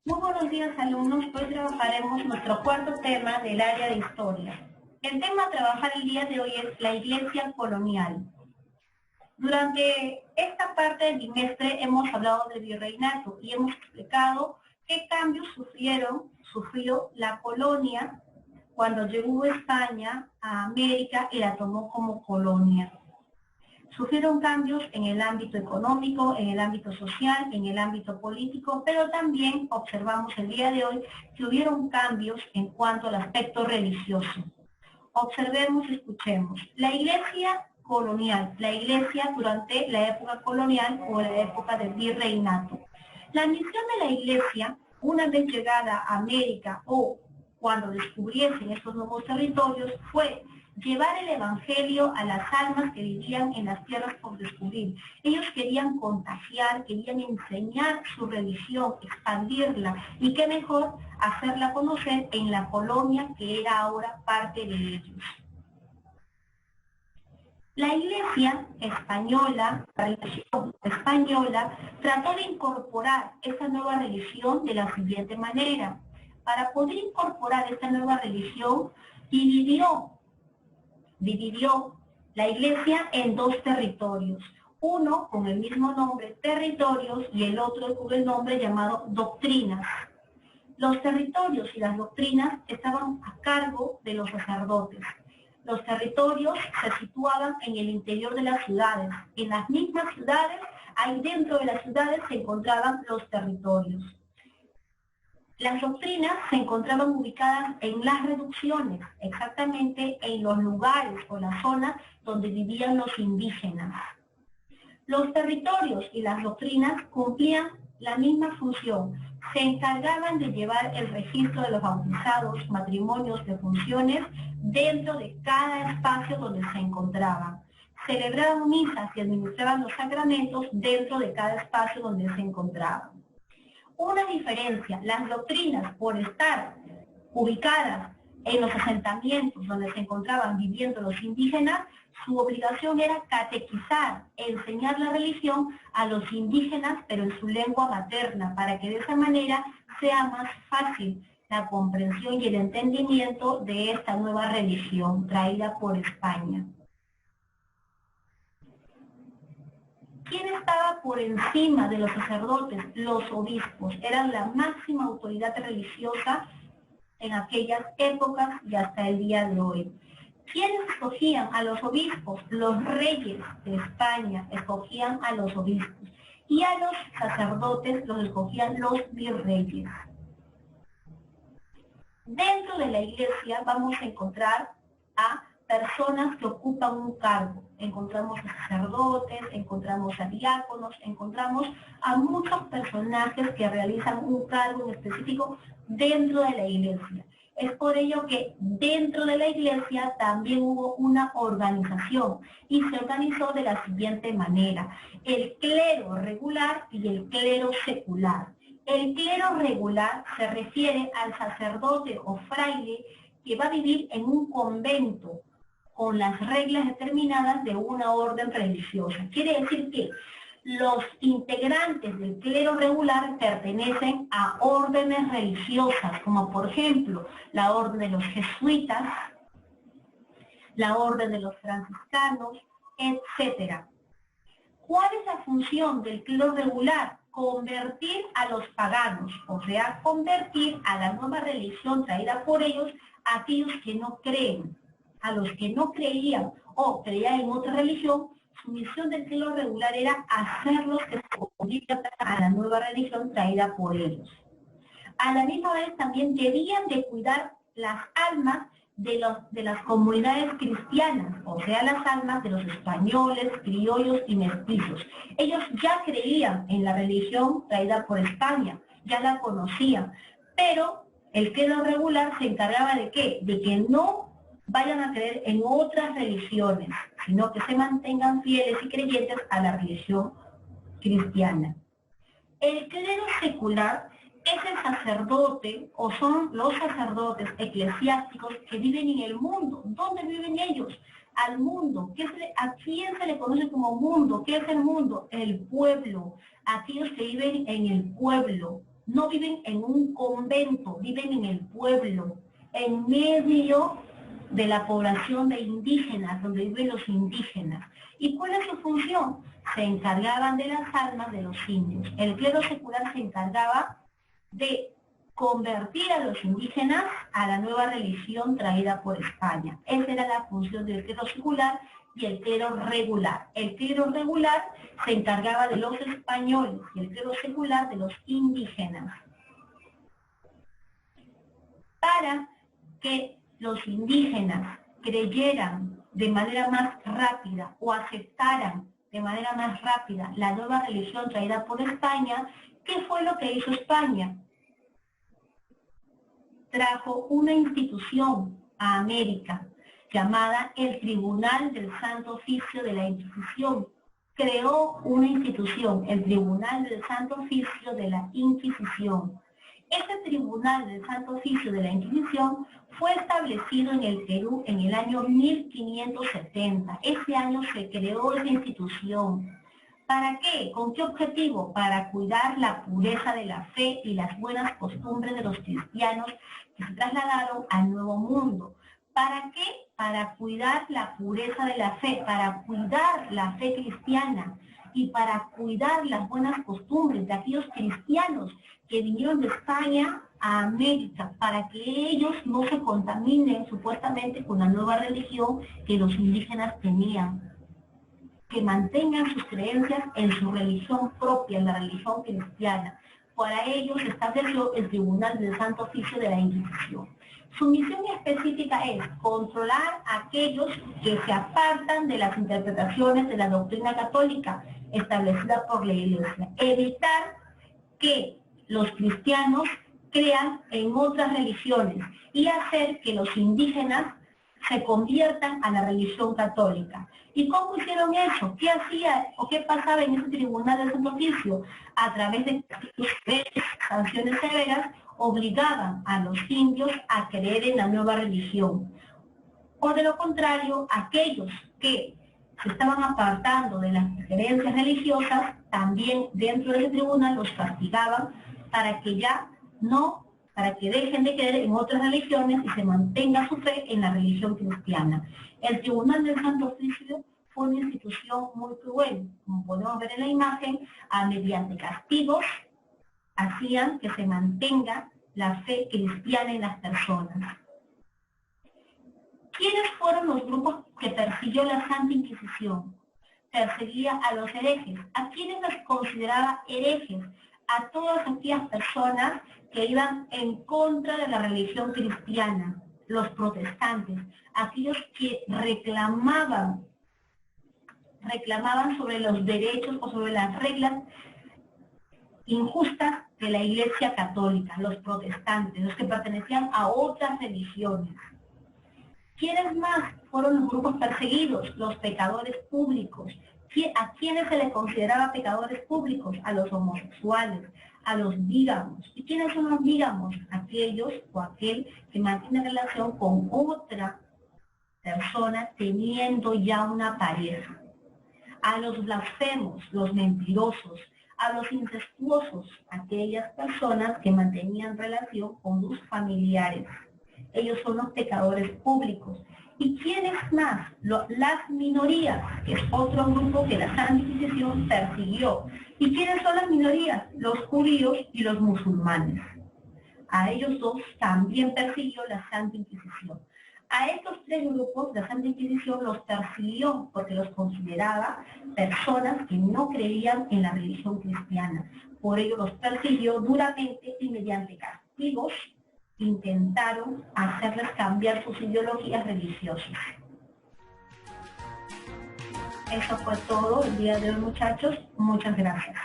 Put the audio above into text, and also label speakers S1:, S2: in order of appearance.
S1: Muy buenos días, alumnos. Hoy trabajaremos nuestro cuarto tema del área de historia. El tema a trabajar el día de hoy es la iglesia colonial. Durante esta parte del trimestre hemos hablado del virreinato y hemos explicado qué cambios sufrió la colonia cuando llegó España a América y la tomó como colonia. Sufrieron cambios en el ámbito económico, en el ámbito social, en el ámbito político, pero también observamos el día de hoy que hubieron cambios en cuanto al aspecto religioso. Observemos y escuchemos. La iglesia colonial, la iglesia durante la época colonial o la época del virreinato. La misión de la iglesia, una vez llegada a América o cuando descubriesen estos nuevos territorios, fue llevar el evangelio a las almas que vivían en las tierras por descubrir. Ellos querían contagiar, querían enseñar su religión, expandirla, y qué mejor hacerla conocer en la colonia que era ahora parte de ellos. La iglesia española, la religión española, trató de incorporar esa nueva religión de la siguiente manera. Para poder incorporar esta nueva religión, dividió la iglesia en dos territorios, uno con el mismo nombre, territorios, y el otro con el nombre llamado doctrinas. Los territorios y las doctrinas estaban a cargo de los sacerdotes. Los territorios se situaban en el interior de las ciudades. En las mismas ciudades, ahí dentro de las ciudades se encontraban los territorios. Las doctrinas se encontraban ubicadas en las reducciones, exactamente en los lugares o las zonas donde vivían los indígenas. Los territorios y las doctrinas cumplían la misma función. Se encargaban de llevar el registro de los bautizados, matrimonios, defunciones dentro de cada espacio donde se encontraban. Celebraban misas y administraban los sacramentos dentro de cada espacio donde se encontraban. Una diferencia, las doctrinas, por estar ubicadas en los asentamientos donde se encontraban viviendo los indígenas, su obligación era catequizar, enseñar la religión a los indígenas, pero en su lengua materna, para que de esa manera sea más fácil la comprensión y el entendimiento de esta nueva religión traída por España. ¿Quién estaba por encima de los sacerdotes? Los obispos. Eran la máxima autoridad religiosa en aquellas épocas y hasta el día de hoy. ¿Quiénes escogían a los obispos? Los reyes de España escogían a los obispos. Y a los sacerdotes los escogían los virreyes. Dentro de la iglesia vamos a encontrar a personas que ocupan un cargo. Encontramos a sacerdotes, encontramos a diáconos, encontramos a muchos personajes que realizan un cargo en específico dentro de la iglesia. Es por ello que dentro de la iglesia también hubo una organización y se organizó de la siguiente manera: el clero regular y el clero secular. El clero regular se refiere al sacerdote o fraile que va a vivir en un convento con las reglas determinadas de una orden religiosa. Quiere decir que los integrantes del clero regular pertenecen a órdenes religiosas, como por ejemplo la orden de los jesuitas, la orden de los franciscanos, etc. ¿Cuál es la función del clero regular? Convertir a los paganos, o sea, convertir a la nueva religión traída por ellos a aquellos que no creen. A los que no creían o creían en otra religión, su misión del clero regular era hacerlos que se conviertan a la nueva religión traída por ellos. A la misma vez también debían de cuidar las almas de las comunidades cristianas, o sea, las almas de los españoles, criollos y mestizos. Ellos ya creían en la religión traída por España, ya la conocían, pero el clero regular se encargaba de ¿qué? De que no vayan a creer en otras religiones, sino que se mantengan fieles y creyentes a la religión cristiana. El clero secular es el sacerdote, o son los sacerdotes eclesiásticos que viven en el mundo. ¿Dónde viven ellos? Al mundo. ¿A quién se le conoce como mundo? ¿Qué es el mundo? El pueblo. Aquellos que viven en el pueblo, no viven en un convento, viven en el pueblo, en medio de la población de indígenas, donde viven los indígenas. ¿Y cuál es su función? Se encargaban de las almas de los indios. El clero secular se encargaba de convertir a los indígenas a la nueva religión traída por España. Esa era la función del clero secular y el clero regular. El clero regular se encargaba de los españoles y el clero secular de los indígenas. Para que los indígenas creyeran de manera más rápida o aceptaran de manera más rápida la nueva religión traída por España, ¿qué fue lo que hizo España? Trajo una institución a América llamada el Tribunal del Santo Oficio de la Inquisición. Creó una institución, el Tribunal del Santo Oficio de la Inquisición. Este Tribunal del Santo Oficio de la Inquisición fue establecido en el Perú en el año 1570. Ese año se creó esa institución. ¿Para qué? ¿Con qué objetivo? Para cuidar la pureza de la fe y las buenas costumbres de los cristianos que se trasladaron al Nuevo Mundo. ¿Para qué? Para cuidar la pureza de la fe, para cuidar la fe cristiana y para cuidar las buenas costumbres de aquellos cristianos que vinieron de España a América, para que ellos no se contaminen supuestamente con la nueva religión que los indígenas tenían, que mantengan sus creencias en su religión propia, en la religión cristiana. Para ello se estableció el Tribunal del Santo Oficio de la Inquisición. Su misión específica es controlar a aquellos que se apartan de las interpretaciones de la doctrina católica establecida por la Iglesia, evitar que los cristianos crean en otras religiones y hacer que los indígenas se conviertan a la religión católica. ¿Y cómo hicieron eso? ¿Qué hacía o qué pasaba en ese Tribunal del Santo Oficio? A través de sanciones severas, obligaban a los indios a creer en la nueva religión. O de lo contrario, aquellos que se estaban apartando de las creencias religiosas, también dentro del tribunal los castigaban para que dejen de creer en otras religiones y se mantenga su fe en la religión cristiana. El Tribunal del Santo Oficio fue una institución muy cruel, como podemos ver en la imagen, mediante castigos, hacían que se mantenga la fe cristiana en las personas. ¿Quiénes fueron los grupos que persiguió la Santa Inquisición? Perseguía a los herejes. ¿A quiénes los consideraba herejes? A todas aquellas personas que iban en contra de la religión cristiana, los protestantes, aquellos que reclamaban sobre los derechos o sobre las reglas injustas de la Iglesia Católica, los protestantes, los que pertenecían a otras religiones. ¿Quiénes más fueron los grupos perseguidos? Los pecadores públicos. ¿A quiénes se les consideraba pecadores públicos? A los homosexuales, a los bígamos. ¿Y quiénes son los bígamos? Aquellos o aquel que mantiene relación con otra persona teniendo ya una pareja. A los blasfemos, los mentirosos, a los incestuosos, aquellas personas que mantenían relación con sus familiares. Ellos son los pecadores públicos. ¿Y quiénes más? Las minorías, que es otro grupo que la Santa Inquisición persiguió. ¿Y quiénes son las minorías? Los judíos y los musulmanes. A ellos dos también persiguió la Santa Inquisición. A estos tres grupos la Santa Inquisición los persiguió porque los consideraba personas que no creían en la religión cristiana. Por ello los persiguió duramente y mediante castigos intentaron hacerles cambiar sus ideologías religiosas. Eso fue todo el día de hoy, muchachos. Muchas gracias.